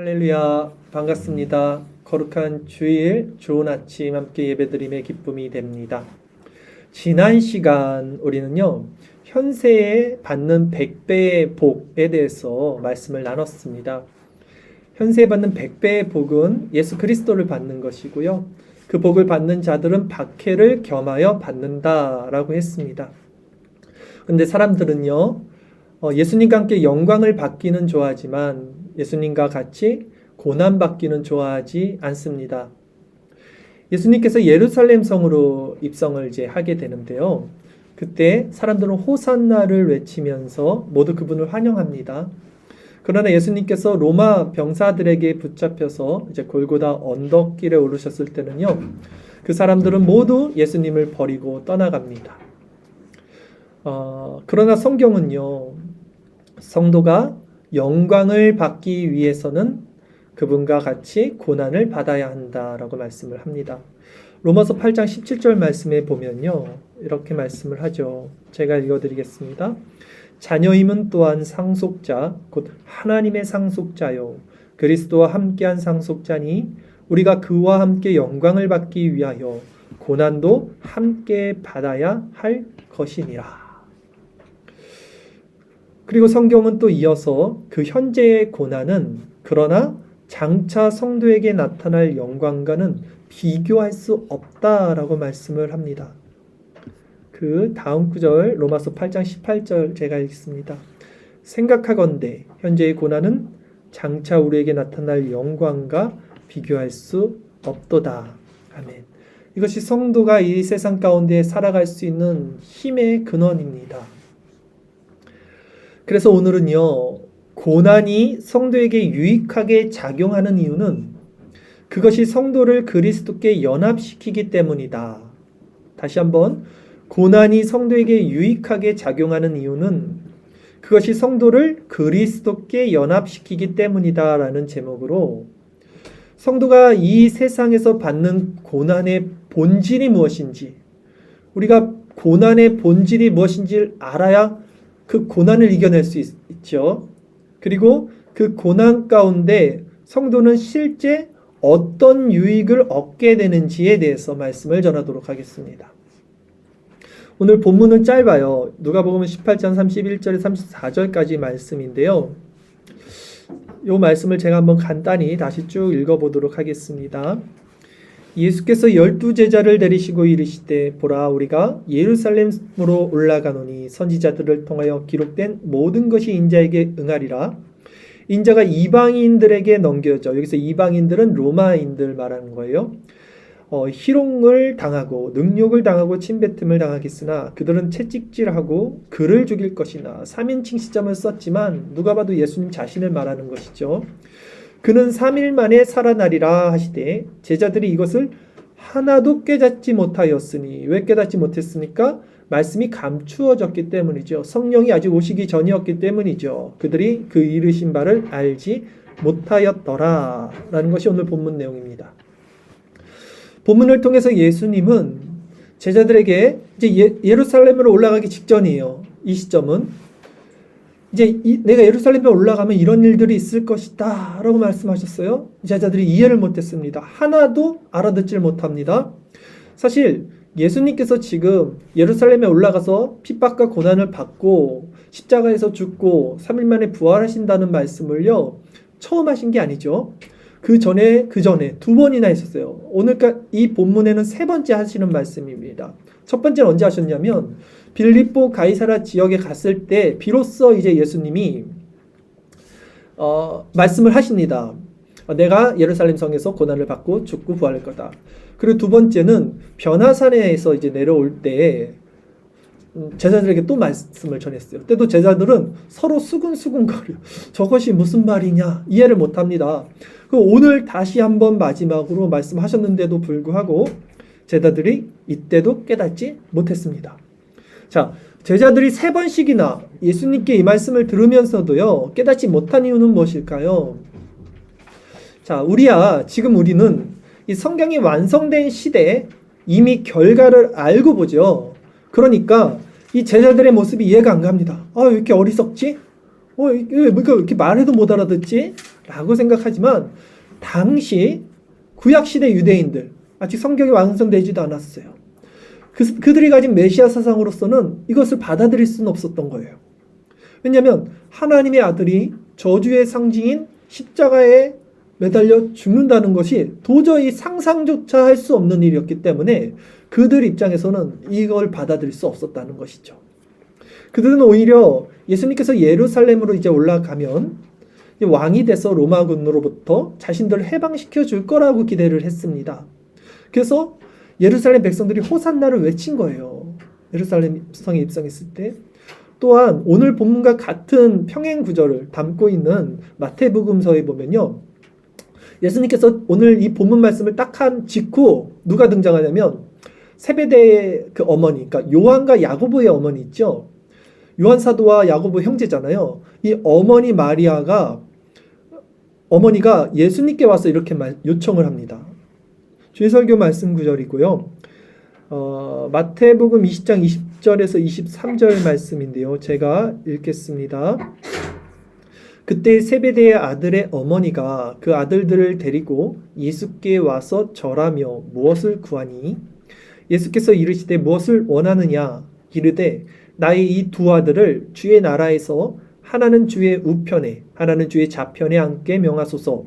할렐루야, 반갑습니다. 거룩한 주일, 좋은 아침 함께 예배드림의 기쁨이 됩니다. 지난 시간 우리는요, 현세에 받는 100배의 복에 대해서 말씀을 나눴습니다. 현세에 받는 100배의 복은 예수 그리스도를 받는 것이고요. 그 복을 받는 자들은 박해를 겸하여 받는다라고 했습니다. 근데 사람들은요, 예수님과 함께 영광을 받기는 좋아하지만 예수님과 같이 고난받기는 좋아하지 않습니다. 예수님께서 예루살렘 성으로 입성을 하게 되는데요. 그때 사람들은 호산나를 외치면서 모두 그분을 환영합니다. 그러나 예수님께서 로마 병사들에게 붙잡혀서 골고다 언덕길에 오르셨을 때는요, 그 사람들은 모두 예수님을 버리고 떠나갑니다. 그러나 성경은요, 성도가 영광을 받기 위해서는 그분과 같이 고난을 받아야 한다라고 말씀을 합니다. 로마서 8장 17절 말씀에 보면요, 이렇게 말씀을 하죠. 제가 읽어드리겠습니다. 자녀임은 또한 상속자, 곧 하나님의 상속자요, 그리스도와 함께한 상속자니 우리가 그와 함께 영광을 받기 위하여 고난도 함께 받아야 할 것이니라. 그리고 성경은 또 이어서 그 현재의 고난은 그러나 장차 성도에게 나타날 영광과는 비교할 수 없다라고 말씀을 합니다. 그 다음 구절 로마서 8장 18절 제가 읽습니다. 생각하건대 현재의 고난은 장차 우리에게 나타날 영광과 비교할 수 없도다. 아멘. 이것이 성도가 이 세상 가운데 살아갈 수 있는 힘의 근원입니다. 그래서 오늘은요, 고난이 성도에게 유익하게 작용하는 이유는 그것이 성도를 그리스도께 연합시키기 때문이다. 다시 한번, 고난이 성도에게 유익하게 작용하는 이유는 그것이 성도를 그리스도께 연합시키기 때문이다 라는 제목으로 성도가 이 세상에서 받는 고난의 본질이 무엇인지, 우리가 고난의 본질이 무엇인지를 알아야 그 고난을 이겨낼 수 있죠. 그리고 그 고난 가운데 성도는 실제 어떤 유익을 얻게 되는지에 대해서 말씀을 전하도록 하겠습니다. 오늘 본문은 짧아요. 누가복음 18장 31절에 34절까지 말씀인데요. 이 말씀을 제가 한번 간단히 다시 쭉 읽어보도록 하겠습니다. 예수께서 12제자를 데리시고 이르시되 보라 우리가 예루살렘으로 올라가노니 선지자들을 통하여 기록된 모든 것이 인자에게 응하리라. 인자가 이방인들에게 넘겨져, 여기서 이방인들은 로마인들 말하는 거예요. 희롱을 당하고 능욕을 당하고 침뱉음을 당하겠으나 그들은 채찍질하고 그를 죽일 것이나 3인칭 시점을 썼지만 누가 봐도 예수님 자신을 말하는 것이죠. 그는 3일 만에 살아나리라 하시되 제자들이 이것을 하나도 깨닫지 못하였으니, 왜 깨닫지 못했습니까? 말씀이 감추어졌기 때문이죠. 성령이 아직 오시기 전이었기 때문이죠. 그들이 그 이르신 바를 알지 못하였더라 라는 것이 오늘 본문 내용입니다. 본문을 통해서 예수님은 제자들에게 이제 예루살렘으로 올라가기 직전이에요. 이 시점은 이제 내가 예루살렘에 올라가면 이런 일들이 있을 것이다 라고 말씀하셨어요. 제자들이 이해를 못했습니다. 하나도 알아듣질 못합니다. 사실 예수님께서 지금 예루살렘에 올라가서 핍박과 고난을 받고 십자가에서 죽고 3일 만에 부활하신다는 말씀을요, 처음 하신 게 아니죠. 그 전에 두 번이나 했었어요. 오늘 이 본문에는 세 번째 하시는 말씀입니다. 첫 번째는 언제 하셨냐면 빌립보 가이사라 지역에 갔을 때 비로소 이제 예수님이 말씀을 하십니다. 내가 예루살렘 성에서 고난을 받고 죽고 부활할 거다. 그리고 두 번째는 변화산에서 이제 내려올 때 제자들에게 또 말씀을 전했어요. 그때도 제자들은 서로 수근수근거려. 저것이 무슨 말이냐 이해를 못합니다. 오늘 다시 한번 마지막으로 말씀하셨는데도 불구하고 제자들이 이때도 깨닫지 못했습니다. 자, 제자들이 3번씩이나 예수님께 이 말씀을 들으면서도요, 깨닫지 못한 이유는 무엇일까요? 자, 지금 우리는 이 성경이 완성된 시대에 이미 결과를 알고 보죠. 그러니까 이 제자들의 모습이 이해가 안 갑니다. 왜 이렇게 어리석지? 이게 왜 이렇게 말해도 못 알아듣지? 라고 생각하지만 당시 구약시대 유대인들 아직 성경이 완성되지도 않았어요. 그들이 가진 메시아 사상으로서는 이것을 받아들일 수는 없었던 거예요. 왜냐하면 하나님의 아들이 저주의 상징인 십자가에 매달려 죽는다는 것이 도저히 상상조차 할 수 없는 일이었기 때문에 그들 입장에서는 이걸 받아들일 수 없었다는 것이죠. 그들은 오히려 예수님께서 예루살렘으로 이제 올라가면 왕이 돼서 로마군으로부터 자신들을 해방시켜 줄 거라고 기대를 했습니다. 그래서 예루살렘 백성들이 호산나를 외친 거예요. 예루살렘 성에 입성했을 때. 또한 오늘 본문과 같은 평행 구절을 담고 있는 마태복음서에 보면요. 예수님께서 오늘 이 본문 말씀을 딱 한 직후 누가 등장하냐면 세베대의 그 어머니, 그러니까 요한과 야고보의 어머니 있죠. 요한 사도와 야고보 형제잖아요. 이 어머니 마리아가 어머니가 예수님께 와서 이렇게 요청을 합니다. 주일설교 말씀 구절이고요. 마태복음 20장 20절에서 23절 말씀인데요. 제가 읽겠습니다. 그때 세베대의 아들의 어머니가 그 아들들을 데리고 예수께 와서 절하며 무엇을 구하니? 예수께서 이르시되 무엇을 원하느냐? 이르되 나의 이 두 아들을 주의 나라에서 하나는 주의 우편에 하나는 주의 좌편에 앉게 명하소서.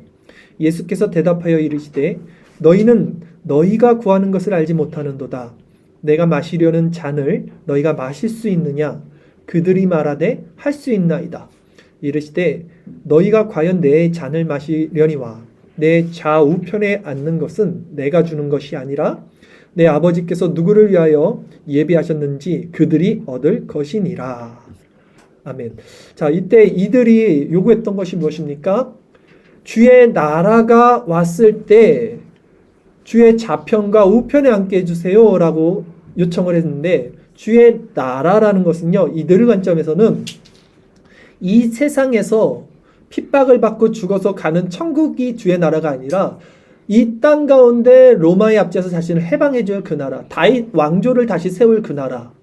예수께서 대답하여 이르시되 너희는 너희가 구하는 것을 알지 못하는도다. 내가 마시려는 잔을 너희가 마실 수 있느냐? 그들이 말하되 할 수 있나이다. 이르시되 너희가 과연 내 잔을 마시려니와 내 좌우편에 앉는 것은 내가 주는 것이 아니라 내 아버지께서 누구를 위하여 예비하셨는지 그들이 얻을 것이니라. 아멘. 자, 이때 이들이 요구했던 것이 무엇입니까? 주의 나라가 왔을 때 주의 좌편과 우편에 앉게 해주세요 라고 요청을 했는데, 주의 나라라는 것은요, 이들 관점에서는 이 세상에서 핍박을 받고 죽어서 가는 천국이 주의 나라가 아니라 이 땅 가운데 로마의 압제에서 자신을 해방해줄 그 나라, 다윗 왕조를 다시 세울 그 나라,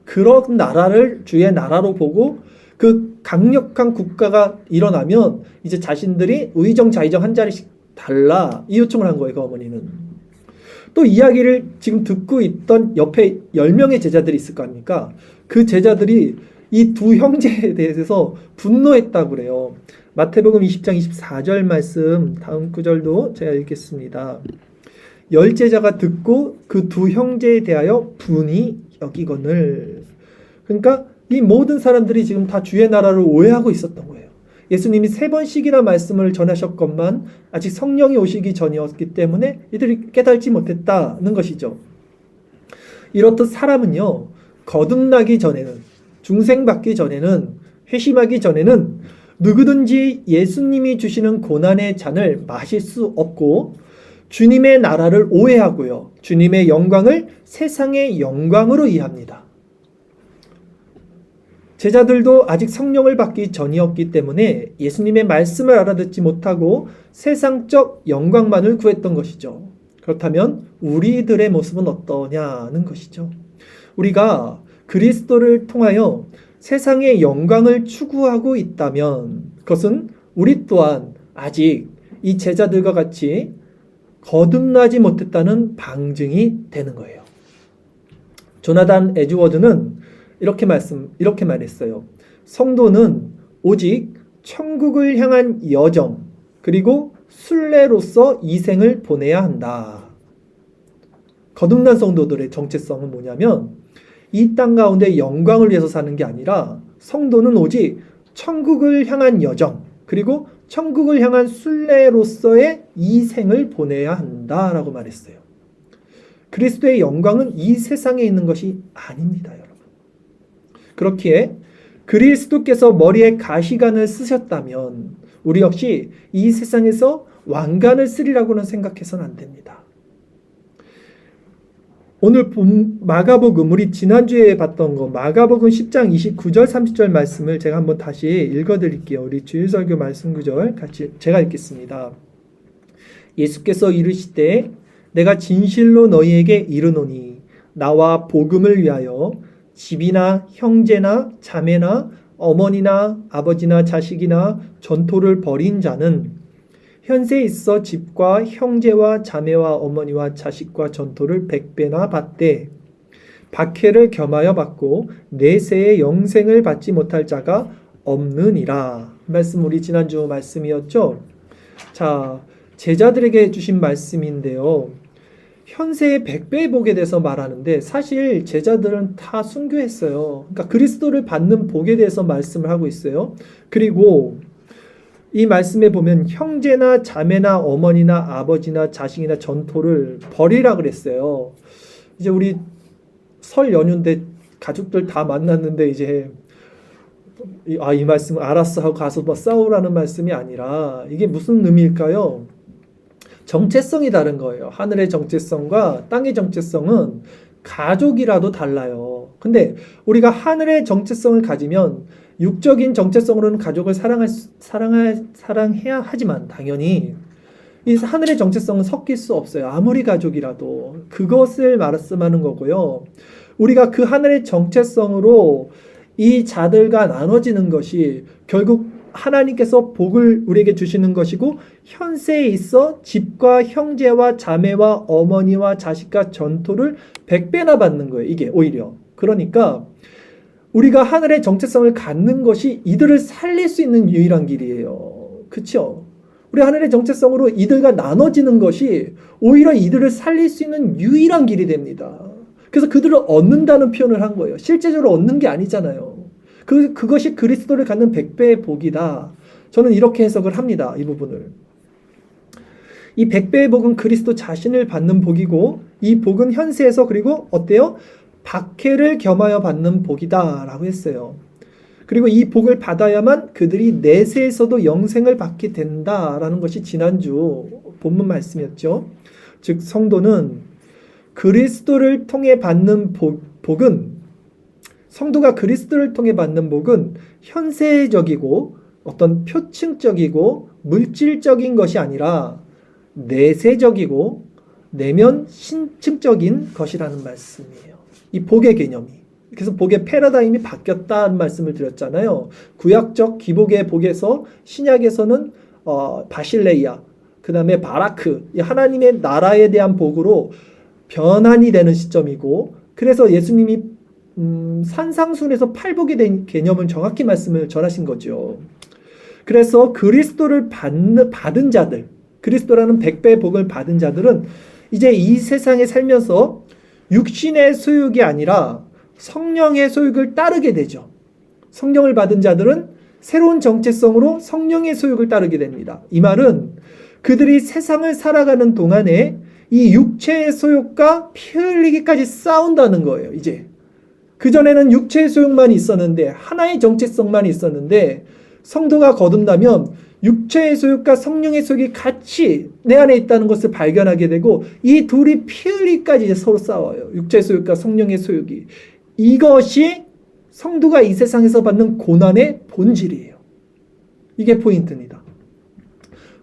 그런 나라를 주의 나라로 보고 그 강력한 국가가 일어나면 이제 자신들이 의정 자의정 한 자리씩 달라, 이 요청을 한 거예요. 그 어머니는. 또 이야기를 지금 듣고 있던 옆에 10명의 제자들이 있을 거 아닙니까? 그 제자들이 이 두 형제에 대해서 분노했다고 그래요. 마태복음 20장 24절 말씀 다음 구절도 제가 읽겠습니다. 열 제자가 듣고 그 두 형제에 대하여 분이 여기거늘. 그러니까 이 모든 사람들이 지금 다 주의 나라를 오해하고 있었던 거예요. 예수님이 3번씩이나 말씀을 전하셨건만 아직 성령이 오시기 전이었기 때문에 이들이 깨달지 못했다는 것이죠. 이렇듯 사람은요, 거듭나기 전에는, 중생받기 전에는, 회심하기 전에는 누구든지 예수님이 주시는 고난의 잔을 마실 수 없고 주님의 나라를 오해하고요, 주님의 영광을 세상의 영광으로 이해합니다. 제자들도 아직 성령을 받기 전이었기 때문에 예수님의 말씀을 알아듣지 못하고 세상적 영광만을 구했던 것이죠. 그렇다면 우리들의 모습은 어떠냐는 것이죠. 우리가 그리스도를 통하여 세상의 영광을 추구하고 있다면 그것은 우리 또한 아직 이 제자들과 같이 거듭나지 못했다는 방증이 되는 거예요. 조나단 에드워드는 이렇게 말했어요. 성도는 오직 천국을 향한 여정, 그리고 순례로서 이 생을 보내야 한다. 거듭난 성도들의 정체성은 뭐냐면 이 땅 가운데 영광을 위해서 사는 게 아니라 성도는 오직 천국을 향한 여정, 그리고 천국을 향한 순례로서의 이 생을 보내야 한다라고 말했어요. 그리스도의 영광은 이 세상에 있는 것이 아닙니다, 여러분. 그렇기에 그리스도께서 머리에 가시관을 쓰셨다면 우리 역시 이 세상에서 왕관을 쓰리라고는 생각해서는 안 됩니다. 오늘 마가복음, 우리 지난주에 봤던 거 마가복음 10장 29절 30절 말씀을 제가 한번 다시 읽어드릴게요. 우리 주일설교 말씀 구절 같이 제가 읽겠습니다. 예수께서 이르시되 내가 진실로 너희에게 이르노니 나와 복음을 위하여 집이나 형제나 자매나 어머니나 아버지나 자식이나 전토를 벌인 자는 현세에 있어 집과 형제와 자매와 어머니와 자식과 전토를 100배나 받되 박해를 겸하여 받고 내세의 영생을 받지 못할 자가 없느니라. 말씀 우리 지난주 말씀이었죠. 자, 제자들에게 주신 말씀인데요. 현세의 100배의 복에 대해서 말하는데 사실 제자들은 다 순교했어요. 그러니까 그리스도를 받는 복에 대해서 말씀을 하고 있어요. 그리고 이 말씀에 보면 형제나 자매나 어머니나 아버지나 자식이나 전토를 버리라 그랬어요. 이제 우리 설 연휴인데 가족들 다 만났는데 이제 이 말씀을 알았어 하고 가서 뭐 싸우라는 말씀이 아니라 이게 무슨 의미일까요? 정체성이 다른 거예요. 하늘의 정체성과 땅의 정체성은 가족이라도 달라요. 근데 우리가 하늘의 정체성을 가지면 육적인 정체성으로는 가족을 사랑해야 하지만 당연히 이 하늘의 정체성은 섞일 수 없어요. 아무리 가족이라도 그것을 말씀하는 거고요. 우리가 그 하늘의 정체성으로 이 자들과 나눠지는 것이 결국 하나님께서 복을 우리에게 주시는 것이고 현세에 있어 집과 형제와 자매와 어머니와 자식과 전토를 100배나 받는 거예요. 이게 오히려. 그러니까 우리가 하늘의 정체성을 갖는 것이 이들을 살릴 수 있는 유일한 길이에요. 그렇죠? 우리 하늘의 정체성으로 이들과 나눠지는 것이 오히려 이들을 살릴 수 있는 유일한 길이 됩니다. 그래서 그들을 얻는다는 표현을 한 거예요. 실제적으로 얻는 게 아니잖아요. 그것이 그리스도를 갖는 100배의 복이다. 저는 이렇게 해석을 합니다. 이 부분을. 이 100배의 복은 그리스도 자신을 받는 복이고 이 복은 현세에서 그리고 어때요? 박해를 겸하여 받는 복이다 라고 했어요. 그리고 이 복을 받아야만 그들이 내세에서도 영생을 받게 된다라는 것이 지난주 본문 말씀이었죠. 즉 성도는 그리스도를 통해 받는 복은 성도가 그리스도를 통해 받는 복은 현세적이고 어떤 표층적이고 물질적인 것이 아니라 내세적이고 내면 신층적인 것이라는 말씀이에요. 이 복의 개념이. 그래서 복의 패러다임이 바뀌었다는 말씀을 드렸잖아요. 구약적 기복의 복에서 신약에서는 바실레이아, 그 다음에 바라크, 하나님의 나라에 대한 복으로 변환이 되는 시점이고 그래서 예수님이 산상순에서 팔복이 된 개념을 정확히 말씀을 전하신 거죠. 그래서 그리스도를 받은 자들, 그리스도라는 100배의 복을 받은 자들은 이제 이 세상에 살면서 육신의 소욕이 아니라 성령의 소욕을 따르게 되죠. 성령을 받은 자들은 새로운 정체성으로 성령의 소욕을 따르게 됩니다. 이 말은 그들이 세상을 살아가는 동안에 이 육체의 소욕과 피 흘리기까지 싸운다는 거예요. 이제 그전에는 육체의 소욕만 있었는데 하나의 정체성만 있었는데 성도가 거듭나면 육체의 소욕과 성령의 소욕이 같이 내 안에 있다는 것을 발견하게 되고 이 둘이 피 흘리기까지 이제 서로 싸워요. 육체의 소욕과 성령의 소욕이. 이것이 성도가 이 세상에서 받는 고난의 본질이에요. 이게 포인트입니다.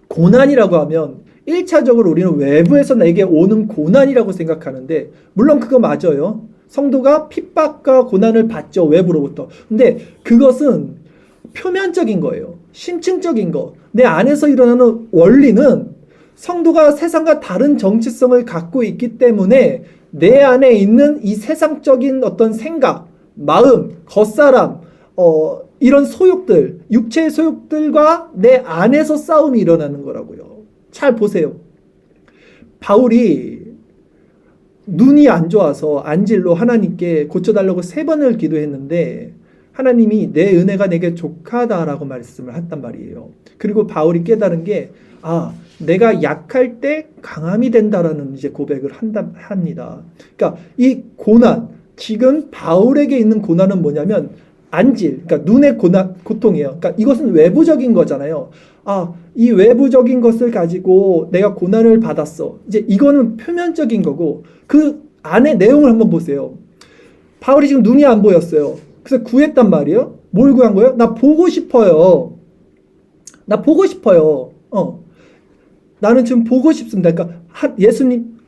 고난이라고 하면 1차적으로 우리는 외부에서 내게 오는 고난이라고 생각하는데 물론 그거 맞아요. 성도가 핍박과 고난을 받죠. 외부로부터. 근데 그것은 표면적인 거예요. 심층적인 거. 내 안에서 일어나는 원리는 성도가 세상과 다른 정체성을 갖고 있기 때문에 내 안에 있는 이 세상적인 어떤 생각, 마음, 겉사람, 이런 소욕들, 육체의 소욕들과 내 안에서 싸움이 일어나는 거라고요. 잘 보세요. 바울이 눈이 안 좋아서 안질로 하나님께 고쳐달라고 3번을 기도했는데 하나님이 내 은혜가 내게 족하다라고 말씀을 했단 말이에요. 그리고 바울이 깨달은 게 내가 약할 때 강함이 된다라는 이제 고백을 합니다. 그러니까 이 고난, 지금 바울에게 있는 고난은 뭐냐면 안질, 그러니까 눈의 고통이에요. 그러니까 이것은 외부적인 거잖아요. 이 외부적인 것을 가지고 내가 고난을 받았어. 이제 이거는 표면적인 거고 그 안에 내용을 한번 보세요. 바울이 지금 눈이 안 보였어요. 그래서 구했단 말이에요. 뭘 구한 거예요? 나 보고 싶어요. 나 보고 싶어요. 나는 지금 보고 싶습니다. 그러니까 예수님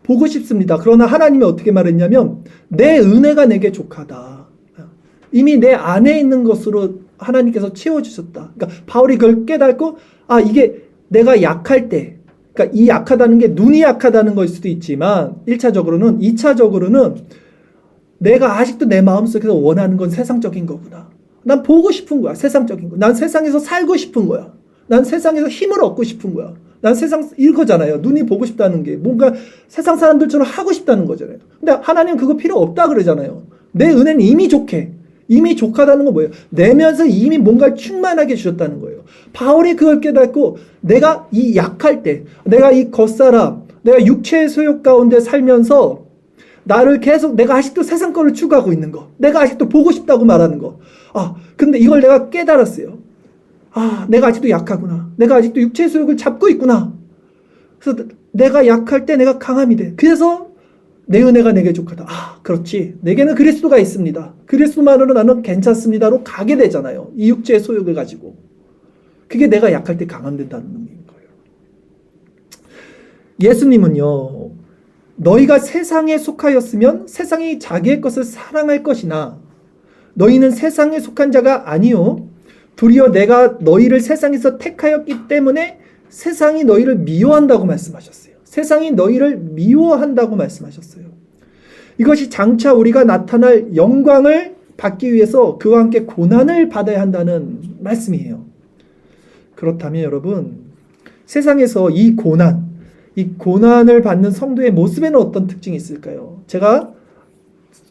보고 싶습니다. 그러나 하나님이 어떻게 말했냐면 내 은혜가 내게 족하다. 이미 내 안에 있는 것으로 하나님께서 채워주셨다. 그러니까 바울이 그걸 깨닫고 이게 내가 약할 때, 그러니까 이 약하다는 게 눈이 약하다는 것일 수도 있지만 1차적으로는 2차적으로는 내가 아직도 내 마음속에서 원하는 건 세상적인 거구나. 난 보고 싶은 거야. 세상적인 거. 난 세상에서 살고 싶은 거야. 난 세상에서 힘을 얻고 싶은 거야. 난 세상 이거잖아요. 눈이 보고 싶다는 게 뭔가 세상 사람들처럼 하고 싶다는 거잖아요. 근데 하나님 그거 필요 없다 그러잖아요. 내 은혜는 이미 좋게. 이미 족하다는 건 뭐예요? 내면서 이미 뭔가를 충만하게 주셨다는 거예요. 바울이 그걸 깨닫고 내가 이 약할 때, 내가 이 겉사람, 내가 육체의 소욕 가운데 살면서 나를 계속 내가 아직도 세상 거를 추구하고 있는 거, 내가 아직도 보고 싶다고 말하는 거. 근데 이걸 내가 깨달았어요. 내가 아직도 약하구나. 내가 아직도 육체의 소욕을 잡고 있구나. 그래서 내가 약할 때 내가 강함이 돼. 그래서 내 은혜가 내게 족하다. 그렇지. 내게는 그리스도가 있습니다. 그리스도만으로 나는 괜찮습니다로 가게 되잖아요. 이 육체의 소욕을 가지고. 그게 내가 약할 때 강함된다는 의미인 거예요. 예수님은요, 너희가 세상에 속하였으면 세상이 자기의 것을 사랑할 것이나 너희는 세상에 속한 자가 아니요 도리어 내가 너희를 세상에서 택하였기 때문에 세상이 너희를 미워한다고 말씀하셨어요. 세상이 너희를 미워한다고 말씀하셨어요. 이것이 장차 우리가 나타날 영광을 받기 위해서 그와 함께 고난을 받아야 한다는 말씀이에요. 그렇다면 여러분, 세상에서 이 고난을 받는 성도의 모습에는 어떤 특징이 있을까요? 제가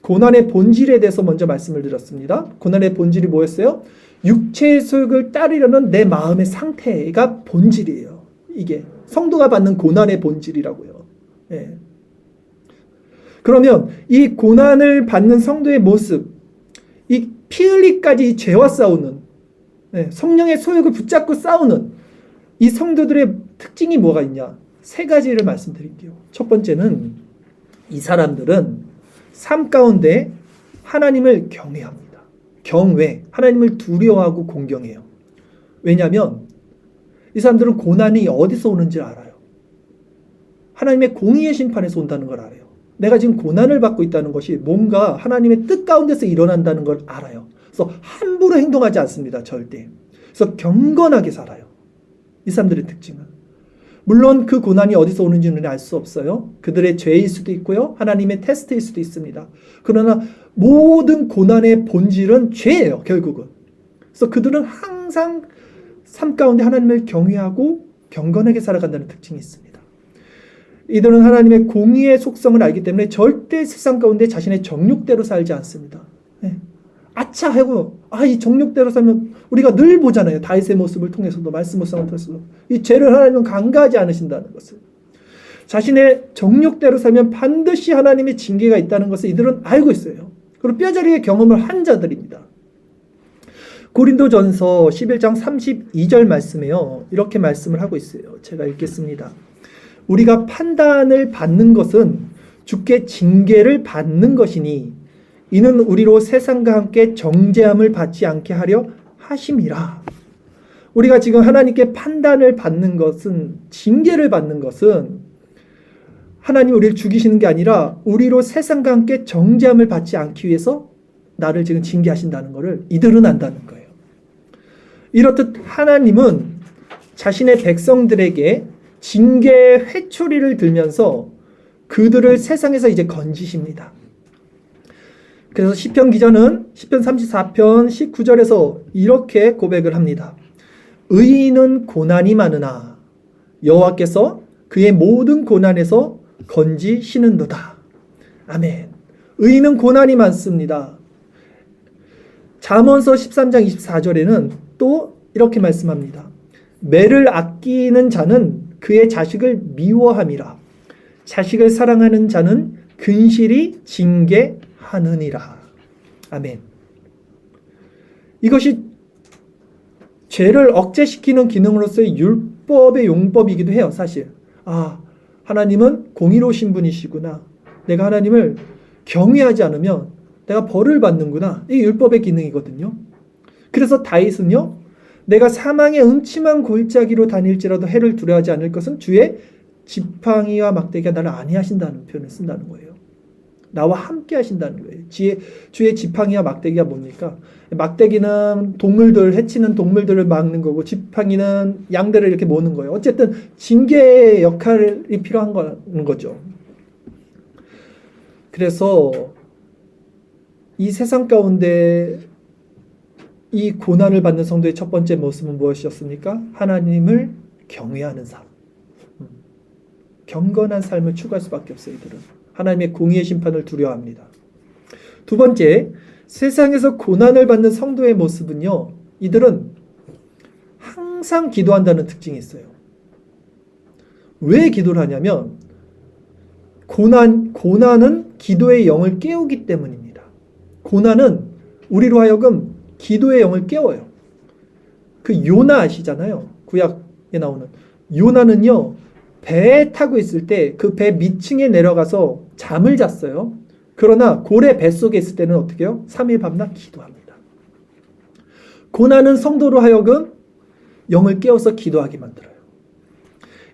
고난의 본질에 대해서 먼저 말씀을 드렸습니다. 고난의 본질이 뭐였어요? 육체의 소욕을 따르려는 내 마음의 상태가 본질이에요. 이게 성도가 받는 고난의 본질이라고요. 예. 그러면 이 고난을 받는 성도의 모습, 이 피 흘리까지 죄와 싸우는, 성령의 소욕을 붙잡고 싸우는 이 성도들의 특징이 뭐가 있냐? 3가지를 말씀드릴게요. 첫 번째는 이 사람들은 삶 가운데 하나님을 경외합니다. 하나님을 두려워하고 공경해요. 왜냐하면 이 사람들은 고난이 어디서 오는지 알아요. 하나님의 공의의 심판에서 온다는 걸 알아요. 내가 지금 고난을 받고 있다는 것이 뭔가 하나님의 뜻 가운데서 일어난다는 걸 알아요. 그래서 함부로 행동하지 않습니다. 절대. 그래서 경건하게 살아요. 이 사람들의 특징은. 물론 그 고난이 어디서 오는지는 알 수 없어요. 그들의 죄일 수도 있고요. 하나님의 테스트일 수도 있습니다. 그러나 모든 고난의 본질은 죄예요. 결국은. 그래서 그들은 항상 삶 가운데 하나님을 경외하고 경건하게 살아간다는 특징이 있습니다. 이들은 하나님의 공의의 속성을 알기 때문에 절대 세상 가운데 자신의 정욕대로 살지 않습니다. 아차 하고 이 정욕대로 살면 우리가 늘 보잖아요. 다윗의 모습을 통해서도 말씀 묵상을 통해서도 이 죄를 하나님은 간과하지 않으신다는 것을. 자신의 정욕대로 살면 반드시 하나님의 징계가 있다는 것을 이들은 알고 있어요. 그리고 뼈저리게 경험을 한 자들입니다. 고린도전서 11장 32절 말씀에요. 이렇게 말씀을 하고 있어요. 제가 읽겠습니다. 우리가 판단을 받는 것은 주께 징계를 받는 것이니 이는 우리로 세상과 함께 정죄함을 받지 않게 하려 하심이라. 우리가 지금 하나님께 판단을 받는 것은, 징계를 받는 것은 하나님 우리를 죽이시는 게 아니라 우리로 세상과 함께 정죄함을 받지 않기 위해서 나를 지금 징계하신다는 것을 이들은 안다는 거예요. 이렇듯 하나님은 자신의 백성들에게 징계의 회초리를 들면서 그들을 세상에서 이제 건지십니다. 그래서 시편 기자는 시편 34편 19절에서 이렇게 고백을 합니다. 의인은 고난이 많으나 여호와께서 그의 모든 고난에서 건지시는도다. 아멘. 의인은 고난이 많습니다. 잠언서 13장 24절에는 또 이렇게 말씀합니다. 매를 아끼는 자는 그의 자식을 미워함이라. 자식을 사랑하는 자는 근실히 징계하느니라. 아멘. 이것이 죄를 억제시키는 기능으로서의 율법의 용법이기도 해요. 사실. 하나님은 공의로우신 분이시구나. 내가 하나님을 경외하지 않으면 내가 벌을 받는구나. 이게 율법의 기능이거든요. 그래서 다윗은요. 내가 사망의 음침한 골짜기로 다닐지라도 해를 두려워하지 않을 것은 주의 지팡이와 막대기가 나를 안위하신다는 표현을 쓴다는 거예요. 나와 함께 하신다는 거예요. 주의 지팡이와 막대기가 뭡니까? 막대기는 동물들, 해치는 동물들을 막는 거고, 지팡이는 양들을 이렇게 모는 거예요. 어쨌든 징계의 역할이 필요한 거죠. 그래서 이 세상 가운데 이 고난을 받는 성도의 첫 번째 모습은 무엇이었습니까? 하나님을 경외하는 삶. 경건한 삶을 추구할 수밖에 없어요. 이들은 하나님의 공의의 심판을 두려워합니다. 두 번째, 세상에서 고난을 받는 성도의 모습은요, 이들은 항상 기도한다는 특징이 있어요. 왜 기도를 하냐면 고난은 기도의 영을 깨우기 때문입니다. 고난은 우리로 하여금 기도의 영을 깨워요. 그 요나 아시잖아요. 구약에 나오는 요나는요, 배에 타고 있을 때 그 배 밑층에 내려가서 잠을 잤어요. 그러나 고래 뱃속에 있을 때는 어떻게 해요? 3일 밤낮 기도합니다. 고난은 성도로 하여금 영을 깨워서 기도하게 만들어요.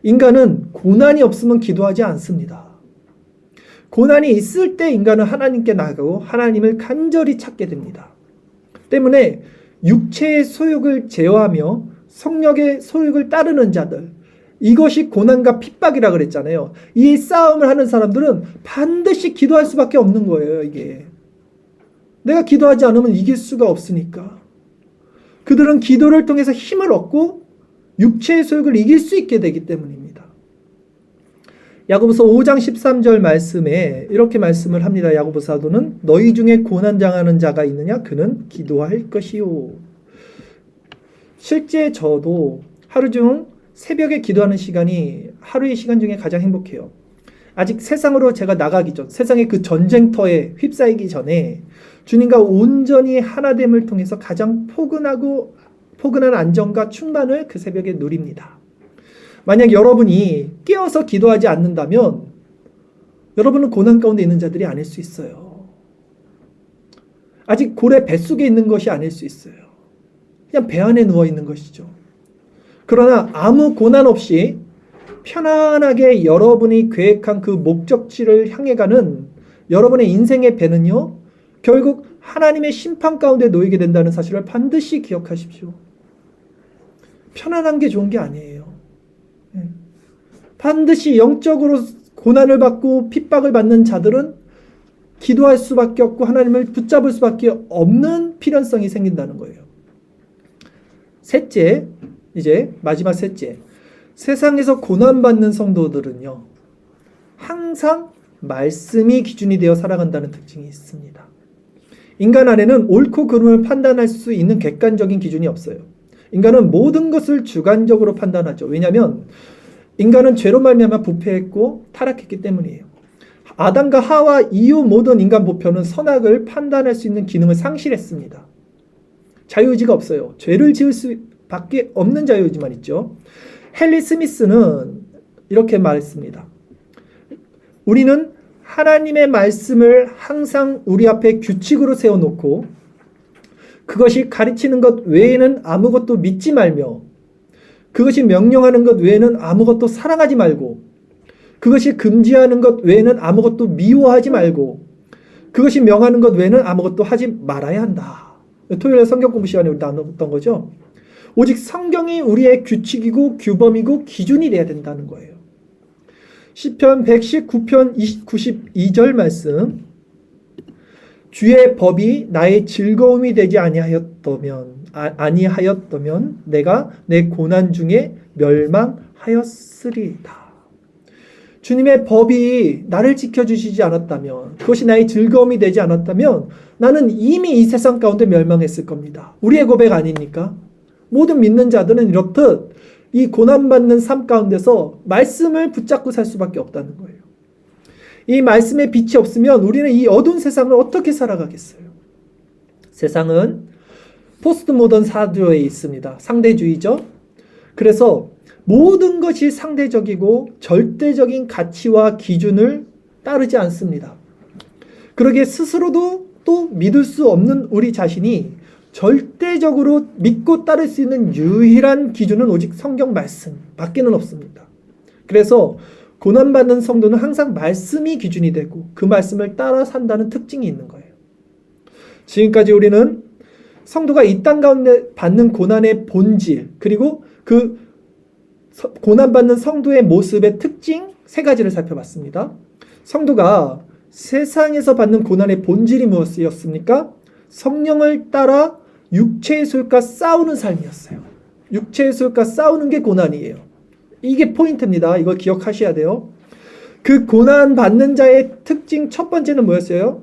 인간은 고난이 없으면 기도하지 않습니다. 고난이 있을 때 인간은 하나님께 나가고 하나님을 간절히 찾게 됩니다. 때문에 육체의 소욕을 제어하며 성령의 소욕을 따르는 자들, 이것이 고난과 핍박이라 그랬잖아요. 이 싸움을 하는 사람들은 반드시 기도할 수밖에 없는 거예요. 이게 내가 기도하지 않으면 이길 수가 없으니까 그들은 기도를 통해서 힘을 얻고 육체의 소욕을 이길 수 있게 되기 때문입니다. 야고보서 5장 13절 말씀에 이렇게 말씀을 합니다. 야고보 사도는 너희 중에 고난당하는 자가 있느냐? 그는 기도할 것이요. 실제 저도 하루 중 새벽에 기도하는 시간이 하루의 시간 중에 가장 행복해요. 아직 세상으로 제가 나가기 전, 세상의 그 전쟁터에 휩싸이기 전에 주님과 온전히 하나됨을 통해서 가장 포근한 안정과 충만을 그 새벽에 누립니다. 만약 여러분이 깨어서 기도하지 않는다면 여러분은 고난 가운데 있는 자들이 아닐 수 있어요. 아직 고래 뱃속에 있는 것이 아닐 수 있어요. 그냥 배 안에 누워 있는 것이죠. 그러나 아무 고난 없이 편안하게 여러분이 계획한 그 목적지를 향해 가는 여러분의 인생의 배는요, 결국 하나님의 심판 가운데 놓이게 된다는 사실을 반드시 기억하십시오. 편안한 게 좋은 게 아니에요. 반드시 영적으로 고난을 받고 핍박을 받는 자들은 기도할 수밖에 없고 하나님을 붙잡을 수밖에 없는 필연성이 생긴다는 거예요. 셋째, 이제 마지막 셋째, 세상에서 고난받는 성도들은요, 항상 말씀이 기준이 되어 살아간다는 특징이 있습니다. 인간 안에는 옳고 그름을 판단할 수 있는 객관적인 기준이 없어요. 인간은 모든 것을 주관적으로 판단하죠. 왜냐하면 인간은 죄로 말미암아 부패했고 타락했기 때문이에요. 아담과 하와 이후 모든 인간 보편은 선악을 판단할 수 있는 기능을 상실했습니다. 자유의지가 없어요. 죄를 지을 수밖에 없는 자유의지만 있죠. 헨리 스미스는 이렇게 말했습니다. 우리는 하나님의 말씀을 항상 우리 앞에 규칙으로 세워놓고 그것이 가르치는 것 외에는 아무것도 믿지 말며 그것이 명령하는 것 외에는 아무것도 사랑하지 말고 그것이 금지하는 것 외에는 아무것도 미워하지 말고 그것이 명하는 것 외에는 아무것도 하지 말아야 한다. 토요일에 성경 공부 시간에 우리 나눴던 거죠. 오직 성경이 우리의 규칙이고 규범이고 기준이 돼야 된다는 거예요. 시편 119편 92절 말씀, 주의 법이 나의 즐거움이 되지 아니하였다면 내가 내 고난 중에 멸망하였으리다. 주님의 법이 나를 지켜주시지 않았다면, 그것이 나의 즐거움이 되지 않았다면 나는 이미 이 세상 가운데 멸망했을 겁니다. 우리의 고백 아닙니까? 모든 믿는 자들은 이렇듯 이 고난받는 삶 가운데서 말씀을 붙잡고 살 수밖에 없다는 거예요. 이 말씀의 빛이 없으면 우리는 이 어두운 세상을 어떻게 살아가겠어요? 세상은 포스트 모던 사조에 있습니다. 상대주의죠. 그래서 모든 것이 상대적이고 절대적인 가치와 기준을 따르지 않습니다. 그러기에 스스로도 또 믿을 수 없는 우리 자신이 절대적으로 믿고 따를 수 있는 유일한 기준은 오직 성경 말씀 밖에는 없습니다. 그래서 고난받는 성도는 항상 말씀이 기준이 되고 그 말씀을 따라 산다는 특징이 있는 거예요. 지금까지 우리는 성도가 이 땅 가운데 받는 고난의 본질, 그리고 그 고난받는 성도의 모습의 특징 세 가지를 살펴봤습니다. 성도가 세상에서 받는 고난의 본질이 무엇이었습니까? 성령을 따라 육체의 소욕과 싸우는 삶이었어요. 육체의 소욕과 싸우는 게 고난이에요. 이게 포인트입니다. 이걸 기억하셔야 돼요. 그 고난 받는 자의 특징 첫 번째는 뭐였어요?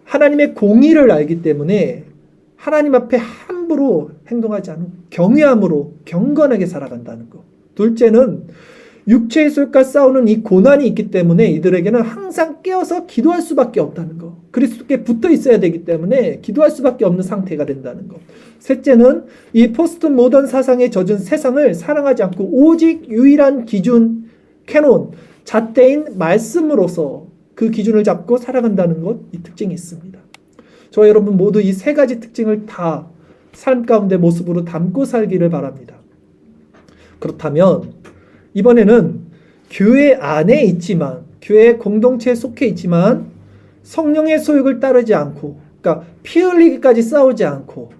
하나님의 공의를 알기 때문에 하나님 앞에 함부로 행동하지 않고 경외함으로 경건하게 살아간다는 것. 둘째는 육체의 소욕과 싸우는 이 고난이 있기 때문에 이들에게는 항상 깨어서 기도할 수밖에 없다는 것. 그리스도께 붙어 있어야 되기 때문에 기도할 수밖에 없는 상태가 된다는 것. 셋째는 이 포스트 모던 사상에 젖은 세상을 사랑하지 않고 오직 유일한 기준, 캐논, 잣대인 말씀으로서 그 기준을 잡고 살아간다는 것, 이 특징이 있습니다. 저와 여러분 모두 이 세 가지 특징을 다 삶 가운데 모습으로 담고 살기를 바랍니다. 그렇다면 이번에는 교회 안에 있지만, 교회 공동체에 속해 있지만 성령의 소욕을 따르지 않고, 그러니까 피 흘리기까지 싸우지 않고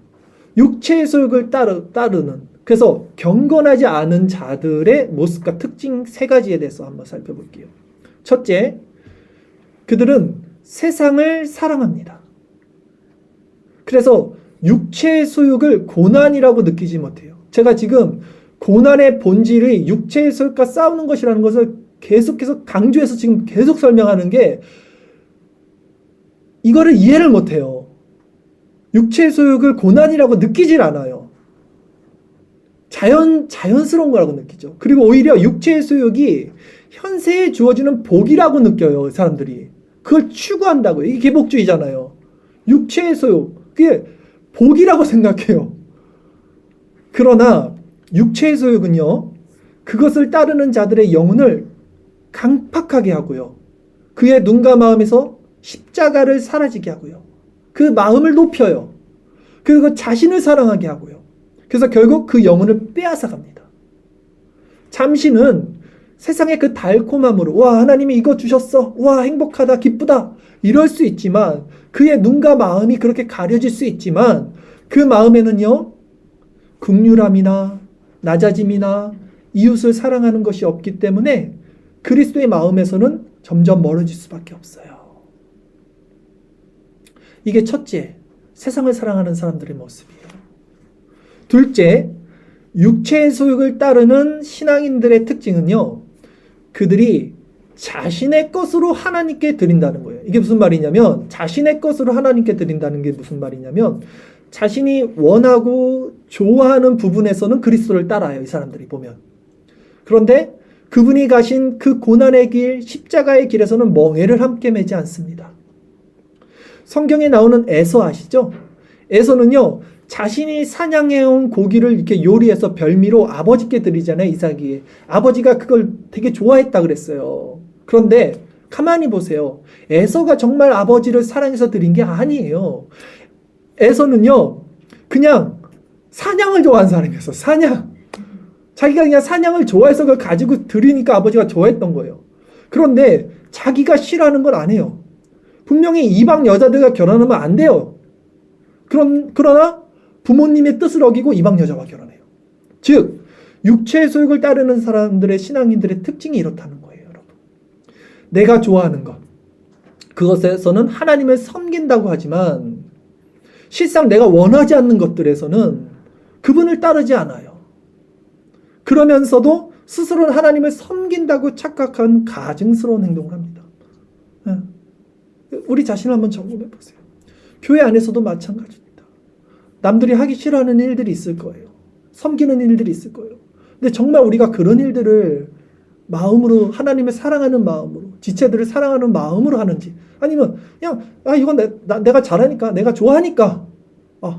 육체의 소욕을 따르는, 그래서 경건하지 않은 자들의 모습과 특징 세 가지에 대해서 한번 살펴볼게요. 첫째, 그들은 세상을 사랑합니다. 그래서 육체의 소욕을 고난이라고 느끼지 못해요. 제가 지금 고난의 본질이 육체의 소욕과 싸우는 것이라는 것을 계속해서 강조해서 지금 계속 설명하는 게 이거를 이해를 못해요. 육체의 소욕을 고난이라고 느끼질 않아요. 자연스러운 거라고 느끼죠. 그리고 오히려 육체의 소욕이 현세에 주어지는 복이라고 느껴요, 사람들이. 그걸 추구한다고요. 이게 계복주의잖아요. 육체의 소욕, 그게 복이라고 생각해요. 그러나 육체의 소욕은요, 그것을 따르는 자들의 영혼을 강팍하게 하고요. 그의 눈과 마음에서 십자가를 사라지게 하고요. 그 마음을 높여요. 그리고 자신을 사랑하게 하고요. 그래서 결국 그 영혼을 빼앗아갑니다. 잠시는 세상의 그 달콤함으로 와, 하나님이 이거 주셨어. 와, 행복하다, 기쁘다. 이럴 수 있지만, 그의 눈과 마음이 그렇게 가려질 수 있지만 그 마음에는요, 긍휼함이나 낮아짐이나 이웃을 사랑하는 것이 없기 때문에 그리스도의 마음에서는 점점 멀어질 수밖에 없어요. 이게 첫째, 세상을 사랑하는 사람들의 모습이에요. 둘째, 육체의 소욕을 따르는 신앙인들의 특징은요, 그들이 자신의 것으로 하나님께 드린다는 거예요. 이게 무슨 말이냐면, 자신의 것으로 하나님께 드린다는 게 무슨 말이냐면, 자신이 원하고 좋아하는 부분에서는 그리스도를 따라요, 이 사람들이 보면. 그런데 그분이 가신 그 고난의 길, 십자가의 길에서는 멍에를 함께 매지 않습니다. 성경에 나오는 에서 아시죠? 에서는요, 자신이 사냥해온 고기를 이렇게 요리해서 별미로 아버지께 드리잖아요, 이삭이. 아버지가 그걸 되게 좋아했다 그랬어요. 그런데 가만히 보세요. 에서가 정말 아버지를 사랑해서 드린 게 아니에요. 에서는요, 그냥 사냥을 좋아하는 사람이었어. 사냥. 자기가 그냥 사냥을 좋아해서 그걸 가지고 드리니까 아버지가 좋아했던 거예요. 그런데 자기가 싫어하는 건 안 해요. 분명히 이방 여자들과 결혼하면 안 돼요. 그러나 부모님의 뜻을 어기고 이방 여자와 결혼해요. 즉, 육체의 소욕을 따르는 사람들의 신앙인들의 특징이 이렇다는 거예요, 여러분. 내가 좋아하는 것, 그것에서는 하나님을 섬긴다고 하지만 실상 내가 원하지 않는 것들에서는 그분을 따르지 않아요. 그러면서도 스스로는 하나님을 섬긴다고 착각한 가증스러운 행동을 합니다. 우리 자신을 한번 점검해 보세요. 교회 안에서도 마찬가지입니다. 남들이 하기 싫어하는 일들이 있을 거예요. 섬기는 일들이 있을 거예요. 근데 정말 우리가 그런 일들을 마음으로, 하나님을 사랑하는 마음으로, 지체들을 사랑하는 마음으로 하는지, 아니면 그냥 이건 내가 잘하니까, 내가 좋아하니까,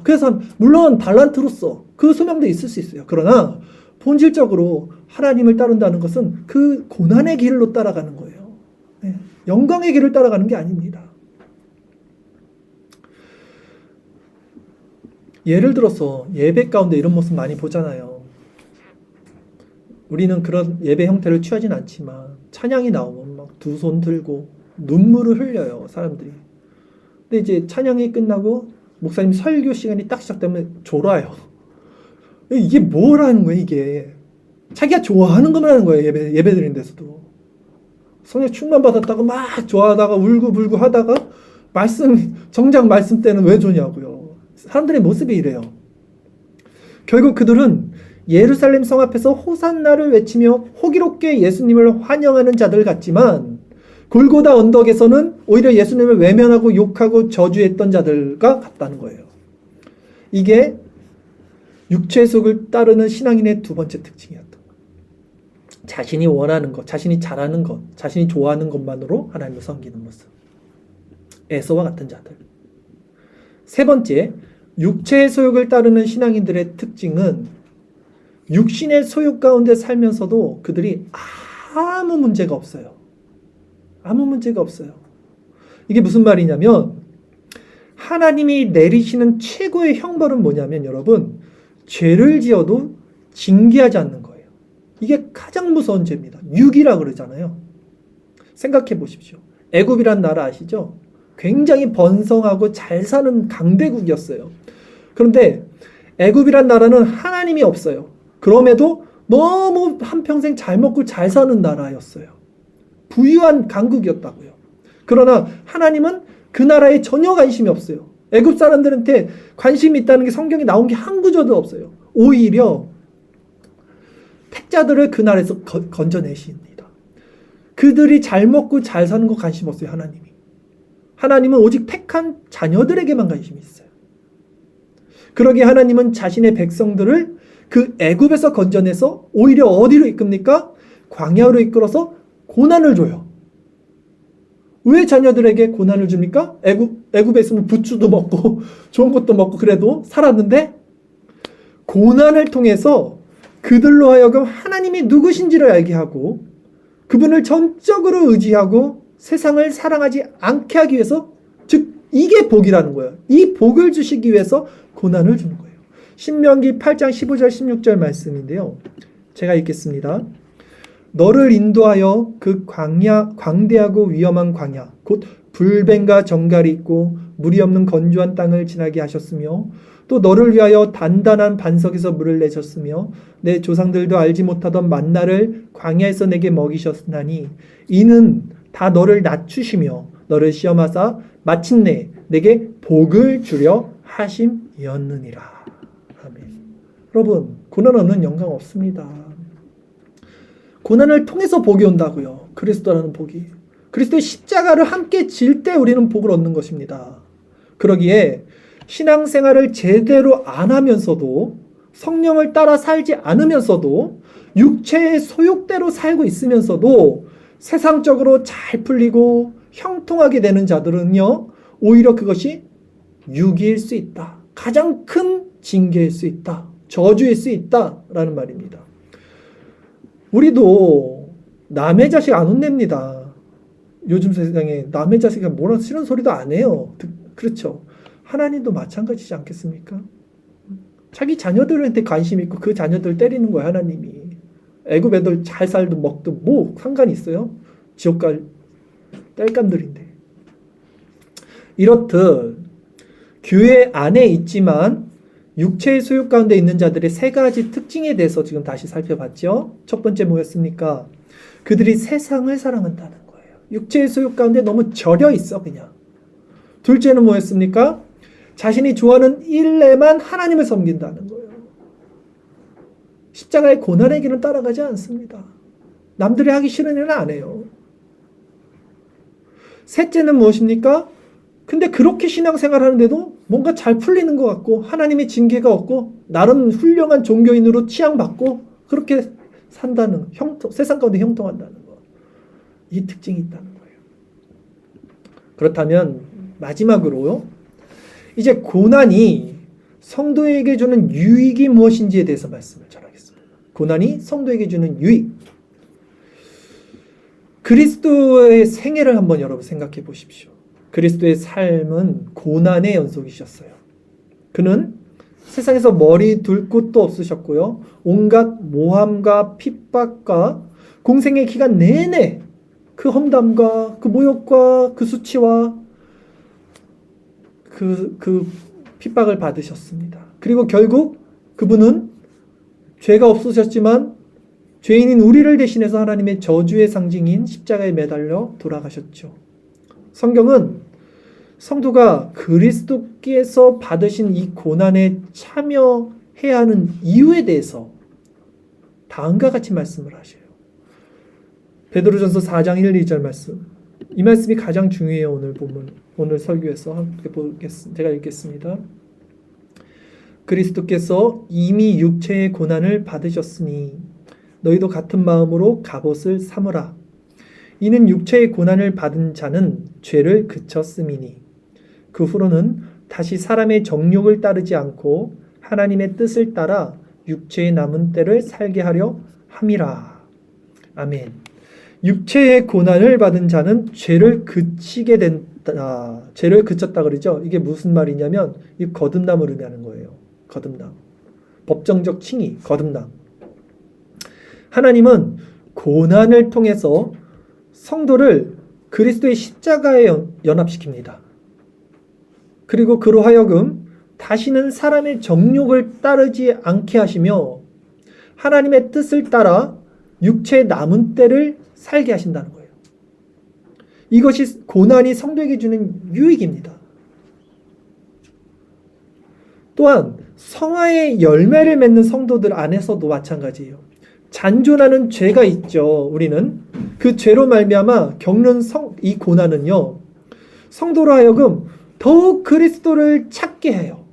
그래서 물론 달란트로서 그 소명도 있을 수 있어요. 그러나 본질적으로 하나님을 따른다는 것은 그 고난의 길로 따라가는 거예요. 영광의 길을 따라가는 게 아닙니다. 예를 들어서 예배 가운데 이런 모습 많이 보잖아요. 우리는 그런 예배 형태를 취하진 않지만 찬양이 나오면 막 두 손 들고 눈물을 흘려요, 사람들이. 근데 이제 찬양이 끝나고 목사님 설교 시간이 딱 시작되면 졸아요. 이게 뭐라는 거야, 이게. 자기가 좋아하는 것만 하는 거예요, 예배 드리는 데서도. 성령 충만 받았다고 막 좋아하다가 울고불고 하다가 정작 말씀 때는 왜 좋냐고요. 사람들의 모습이 이래요. 결국 그들은 예루살렘 성 앞에서 호산나를 외치며 호기롭게 예수님을 환영하는 자들 같지만 골고다 언덕에서는 오히려 예수님을 외면하고 욕하고 저주했던 자들과 같다는 거예요. 이게 육체의 속을 따르는 신앙인의 두 번째 특징이었던 거예요. 자신이 원하는 것, 자신이 잘하는 것, 자신이 좋아하는 것만으로 하나님을 섬기는 모습. 에서와 같은 자들. 세 번째, 육체의 소욕을 따르는 신앙인들의 특징은 육신의 소욕 가운데 살면서도 그들이 아무 문제가 없어요. 아무 문제가 없어요. 이게 무슨 말이냐면 하나님이 내리시는 최고의 형벌은 뭐냐면 여러분, 죄를 지어도 징계하지 않는 거예요. 이게 가장 무서운 죄입니다. 육이라 그러잖아요. 생각해 보십시오. 애굽이란 나라 아시죠? 굉장히 번성하고 잘 사는 강대국이었어요. 그런데 애굽이란 나라는 하나님이 없어요. 그럼에도 너무 한평생 잘 먹고 잘 사는 나라였어요. 부유한 강국이었다고요. 그러나 하나님은 그 나라에 전혀 관심이 없어요. 애굽 사람들한테 관심이 있다는 게 성경에 나온 게 한 구절도 없어요. 오히려 택자들을 그 나라에서 건져내십니다. 그들이 잘 먹고 잘 사는 거 관심 없어요, 하나님이. 하나님은 오직 택한 자녀들에게만 관심이 있어요. 그러기에 하나님은 자신의 백성들을 그 애굽에서 건져내서 오히려 어디로 이끕니까? 광야로 이끌어서 고난을 줘요. 왜 자녀들에게 고난을 줍니까? 애굽에 있으면 부추도 먹고 좋은 것도 먹고 그래도 살았는데 고난을 통해서 그들로 하여금 하나님이 누구신지를 알게 하고 그분을 전적으로 의지하고 세상을 사랑하지 않게 하기 위해서, 즉 이게 복이라는 거예요. 이 복을 주시기 위해서 고난을 주는 거예요. 신명기 8장 15절 16절 말씀인데요. 제가 읽겠습니다. 너를 인도하여 그 광대하고 위험한 광야 곧 불뱀과 정갈이 있고 물이 없는 건조한 땅을 지나게 하셨으며 또 너를 위하여 단단한 반석에서 물을 내셨으며 내 조상들도 알지 못하던 만나를 광야에서 내게 먹이셨나니 이는 다 너를 낮추시며 너를 시험하사 마침내 내게 복을 주려 하심이었느니라. 아멘. 여러분, 고난 없는 영광 없습니다. 고난을 통해서 복이 온다고요. 그리스도라는 복이. 그리스도의 십자가를 함께 질 때 우리는 복을 얻는 것입니다. 그러기에 신앙생활을 제대로 안 하면서도 성령을 따라 살지 않으면서도 육체의 소욕대로 살고 있으면서도 세상적으로 잘 풀리고 형통하게 되는 자들은요, 오히려 그것이 유기일 수 있다. 가장 큰 징계일 수 있다. 저주일 수 있다라는 말입니다. 우리도 남의 자식 안 혼냅니다. 요즘 세상에 남의 자식이 뭐라 싫은 소리도 안 해요. 그렇죠. 하나님도 마찬가지지 않겠습니까? 자기 자녀들한테 관심 있고 그 자녀들 때리는 거야, 하나님이. 애굽 애들 잘 살든 먹든 뭐 상관이 있어요? 지옥 갈 땔감들인데. 이렇듯 교회 안에 있지만 육체의 소욕 가운데 있는 자들의 세 가지 특징에 대해서 지금 다시 살펴봤죠. 첫 번째 뭐였습니까? 그들이 세상을 사랑한다는 거예요. 육체의 소욕 가운데 너무 절여 있어 그냥. 둘째는 뭐였습니까? 자신이 좋아하는 일에만 하나님을 섬긴다는 거예요. 십자가의 고난의 길은 따라가지 않습니다. 남들이 하기 싫은 일은 안 해요. 셋째는 무엇입니까? 근데 그렇게 신앙생활 하는데도 뭔가 잘 풀리는 것 같고 하나님의 징계가 없고 나름 훌륭한 종교인으로 취향받고 그렇게 산다는, 세상 가운데 형통한다는 것. 이 특징이 있다는 거예요. 그렇다면 마지막으로 이제 고난이 성도에게 주는 유익이 무엇인지에 대해서 말씀을 전하겠습니다. 고난이 성도에게 주는 유익. 그리스도의 생애를 한번 여러분 생각해 보십시오. 그리스도의 삶은 고난의 연속이셨어요. 그는 세상에서 머리 둘 곳도 없으셨고요. 온갖 모함과 핍박과 공생의 기간 내내 그 험담과 그 모욕과 그 수치와 그 핍박을 받으셨습니다. 그리고 결국 그분은 죄가 없으셨지만 죄인인 우리를 대신해서 하나님의 저주의 상징인 십자가에 매달려 돌아가셨죠. 성경은 성도가 그리스도께서 받으신 이 고난에 참여해야 하는 이유에 대해서 다음과 같이 말씀을 하셔요. 베드로전서 4장 1, 2절 말씀. 이 말씀이 가장 중요해요. 오늘 본문, 오늘 설교에서 함께 보겠습니다. 제가 읽겠습니다. 그리스도께서 이미 육체의 고난을 받으셨으니 너희도 같은 마음으로 갑옷을 삼으라. 이는 육체의 고난을 받은 자는 죄를 그쳤음이니 그 후로는 다시 사람의 정욕을 따르지 않고 하나님의 뜻을 따라 육체의 남은 때를 살게 하려 함이라. 아멘. 육체의 고난을 받은 자는 죄를 그치게 된다. 죄를 그쳤다 그러죠. 이게 무슨 말이냐면 이 거듭남을 의미하는 거예요. 거듭남. 법정적 칭의, 거듭남. 하나님은 고난을 통해서 성도를 그리스도의 십자가에 연합시킵니다. 그리고 그로 하여금 다시는 사람의 정욕을 따르지 않게 하시며 하나님의 뜻을 따라 육체의 남은 때를 살게 하신다는 거예요. 이것이 고난이 성도에게 주는 유익입니다. 또한 성화의 열매를 맺는 성도들 안에서도 마찬가지예요. 잔존하는 죄가 있죠. 우리는 그 죄로 말미암아 겪는 이 고난은요, 성도로 하여금 더욱 그리스도를 찾게 해요.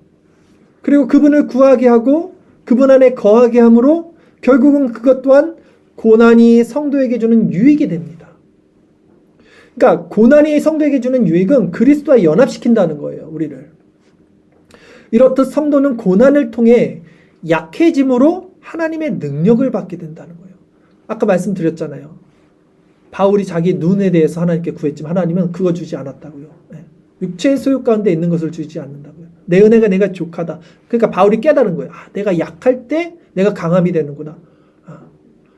그리고 그분을 구하게 하고 그분 안에 거하게 함으로 결국은 그것 또한 고난이 성도에게 주는 유익이 됩니다. 그러니까 고난이 성도에게 주는 유익은 그리스도와 연합시킨다는 거예요. 우리를. 이렇듯 성도는 고난을 통해 약해짐으로 하나님의 능력을 받게 된다는 거예요. 아까 말씀드렸잖아요. 바울이 자기 눈에 대해서 하나님께 구했지만 하나님은 그거 주지 않았다고요. 네. 육체의 소욕 가운데 있는 것을 주지 않는다고요. 내 은혜가 내가 족하다. 그러니까 바울이 깨달은 거예요. 내가 약할 때 내가 강함이 되는구나.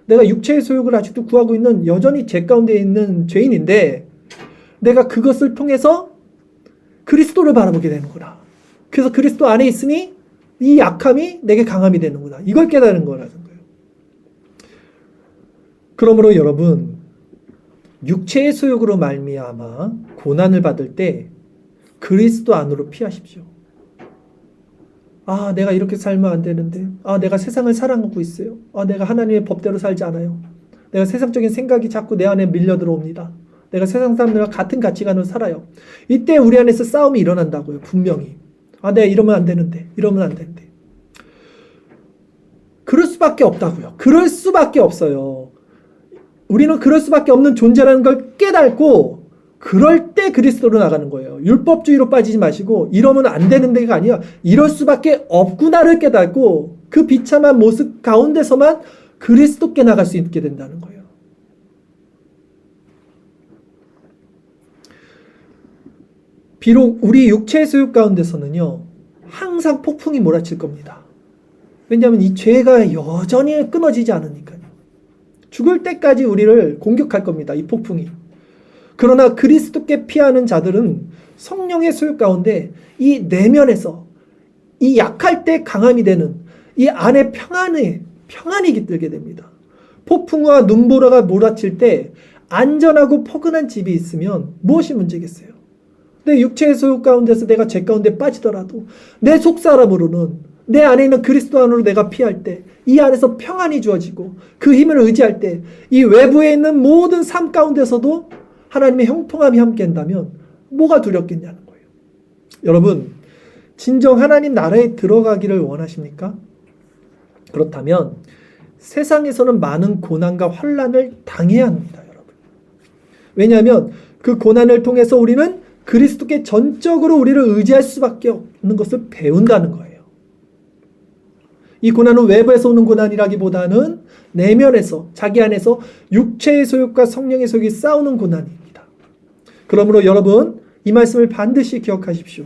내가 육체의 소욕을 아직도 구하고 있는 여전히 죄 가운데 있는 죄인인데 내가 그것을 통해서 그리스도를 바라보게 되는구나. 그래서 그리스도 안에 있으니 이 약함이 내게 강함이 되는구나. 이걸 깨달은 거라는 거예요. 그러므로 여러분, 육체의 소욕으로 말미암아 고난을 받을 때 그리스도 안으로 피하십시오. 내가 이렇게 살면 안 되는데. 내가 세상을 사랑하고 있어요. 내가 하나님의 법대로 살지 않아요. 내가 세상적인 생각이 자꾸 내 안에 밀려 들어옵니다. 내가 세상 사람들과 같은 가치관으로 살아요. 이때 우리 안에서 싸움이 일어난다고요. 분명히. 내가 이러면 안 되는데. 이러면 안 되는데. 그럴 수밖에 없다고요. 그럴 수밖에 없어요. 우리는 그럴 수밖에 없는 존재라는 걸 깨닫고 그럴 때 그리스도로 나가는 거예요. 율법주의로 빠지지 마시고 이러면 안 되는 데가 아니라 이럴 수밖에 없구나를 깨닫고 그 비참한 모습 가운데서만 그리스도께 나갈 수 있게 된다는 거예요. 비록 우리 육체의 소욕 가운데서는요, 항상 폭풍이 몰아칠 겁니다. 왜냐하면 이 죄가 여전히 끊어지지 않으니까요. 죽을 때까지 우리를 공격할 겁니다. 이 폭풍이. 그러나 그리스도께 피하는 자들은 성령의 소욕 가운데 이 내면에서 이 약할 때 강함이 되는 이 안에 평안이 깃들게 됩니다. 폭풍과 눈보라가 몰아칠 때 안전하고 포근한 집이 있으면 무엇이 문제겠어요? 내 육체의 소욕 가운데서 내가 죄 가운데 빠지더라도 내 속사람으로는 내 안에 있는 그리스도 안으로 내가 피할 때 이 안에서 평안이 주어지고 그 힘을 의지할 때 이 외부에 있는 모든 삶 가운데서도 하나님의 형통함이 함께한다면 뭐가 두렵겠냐는 거예요. 여러분, 진정 하나님 나라에 들어가기를 원하십니까? 그렇다면 세상에서는 많은 고난과 환난을 당해야 합니다. 여러분. 왜냐하면 그 고난을 통해서 우리는 그리스도께 전적으로 우리를 의지할 수밖에 없는 것을 배운다는 거예요. 이 고난은 외부에서 오는 고난이라기보다는 내면에서, 자기 안에서 육체의 소욕과 성령의 소욕이 싸우는 고난입니다. 그러므로 여러분, 이 말씀을 반드시 기억하십시오.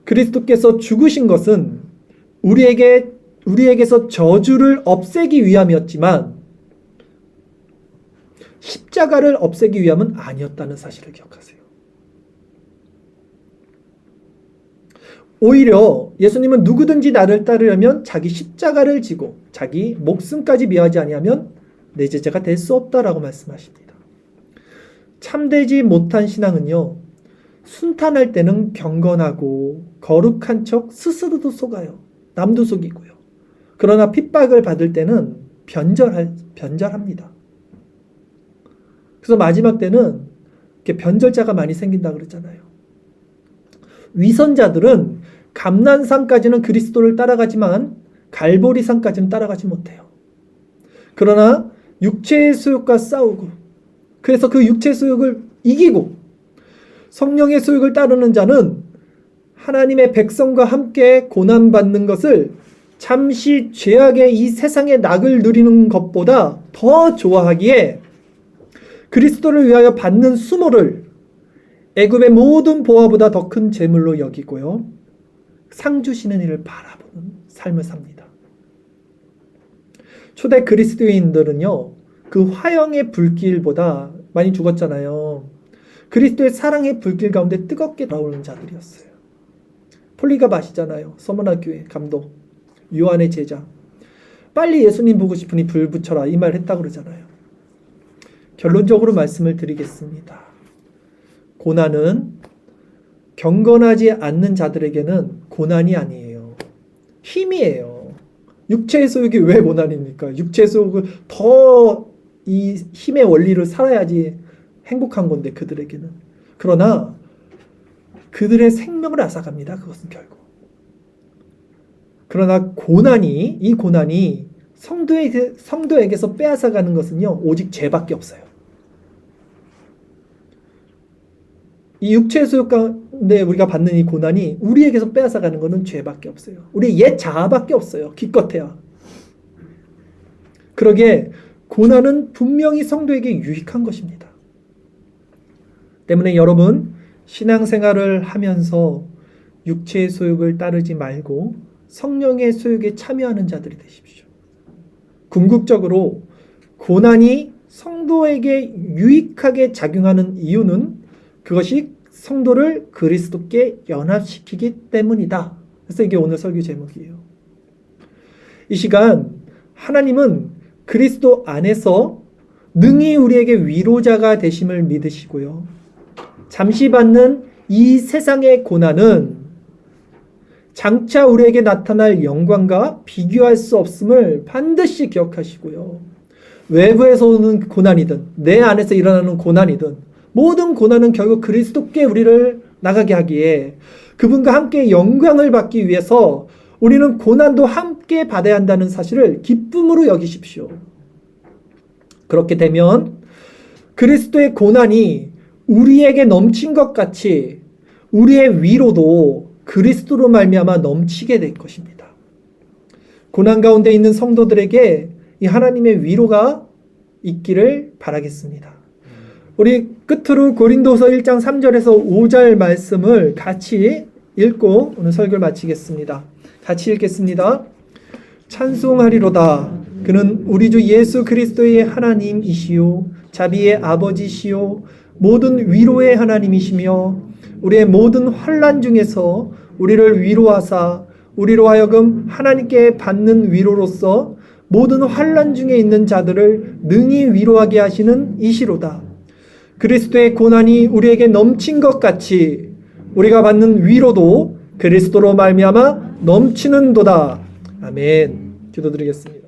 그리스도께서 죽으신 것은 우리에게서 저주를 없애기 위함이었지만 십자가를 없애기 위함은 아니었다는 사실을 기억하세요. 오히려 예수님은 누구든지 나를 따르려면 자기 십자가를 지고 자기 목숨까지 미워하지 아니하면 내 제자가 될 수 없다라고 말씀하십니다. 참되지 못한 신앙은요, 순탄할 때는 경건하고 거룩한 척 스스로도 속아요. 남도 속이고요. 그러나 핍박을 받을 때는 변절합니다. 그래서 마지막 때는 이렇게 변절자가 많이 생긴다 그러잖아요. 위선자들은 감난산까지는 그리스도를 따라가지만 갈보리산까지는 따라가지 못해요. 그러나 육체의 소욕과 싸우고, 그래서 그 육체의 소욕을 이기고 성령의 소욕을 따르는 자는 하나님의 백성과 함께 고난받는 것을 잠시 죄악의 이 세상의 낙을 누리는 것보다 더 좋아하기에 그리스도를 위하여 받는 수모를 애굽의 모든 보화보다 더 큰 재물로 여기고요, 상 주시는 이를 바라보는 삶을 삽니다. 초대 그리스도인들은요, 그 화형의 불길보다 많이 죽었잖아요. 그리스도의 사랑의 불길 가운데 뜨겁게 나오는 자들이었어요. 폴리가바시잖아요. 서머나 교회 감독, 요한의 제자. 빨리 예수님 보고 싶으니 불 붙여라, 이 말 했다고 그러잖아요. 결론적으로 말씀을 드리겠습니다. 고난은 경건하지 않는 자들에게는 고난이 아니에요. 힘이에요. 육체의 소욕이 왜 고난입니까? 육체의 소욕을 더 이 힘의 원리를 살아야지 행복한 건데 그들에게는. 그러나 그들의 생명을 앗아갑니다. 그것은 결국. 그러나 이 고난이 성도에게서 빼앗아가는 것은요, 오직 죄밖에 없어요. 이 육체의 소욕 가운데 우리가 받는 이 고난이 우리에게서 빼앗아가는 것은 죄밖에 없어요. 우리 옛 자아밖에 없어요. 기껏해야. 그러기에 고난은 분명히 성도에게 유익한 것입니다. 때문에 여러분, 신앙생활을 하면서 육체의 소욕을 따르지 말고 성령의 소욕에 참여하는 자들이 되십시오. 궁극적으로 고난이 성도에게 유익하게 작용하는 이유는 그것이 성도를 그리스도께 연합시키기 때문이다. 그래서 이게 오늘 설교 제목이에요. 이 시간 하나님은 그리스도 안에서 능히 우리에게 위로자가 되심을 믿으시고요, 잠시 받는 이 세상의 고난은 장차 우리에게 나타날 영광과 비교할 수 없음을 반드시 기억하시고요, 외부에서 오는 고난이든 내 안에서 일어나는 고난이든 모든 고난은 결국 그리스도께 우리를 나가게 하기에 그분과 함께 영광을 받기 위해서 우리는 고난도 함께 받아야 한다는 사실을 기쁨으로 여기십시오. 그렇게 되면 그리스도의 고난이 우리에게 넘친 것 같이 우리의 위로도 그리스도로 말미암아 넘치게 될 것입니다. 고난 가운데 있는 성도들에게 이 하나님의 위로가 있기를 바라겠습니다. 우리 끝으로 고린도서 1장 3절에서 5절 말씀을 같이 읽고 오늘 설교를 마치겠습니다. 같이 읽겠습니다. 찬송하리로다. 그는 우리 주 예수 그리스도의 하나님이시요 자비의 아버지시요 모든 위로의 하나님이시며 우리의 모든 환난 중에서 우리를 위로하사 우리로 하여금 하나님께 받는 위로로서 모든 환난 중에 있는 자들을 능히 위로하게 하시는 이시로다. 그리스도의 고난이 우리에게 넘친 것 같이 우리가 받는 위로도 그리스도로 말미암아 넘치는도다. 아멘. 기도드리겠습니다.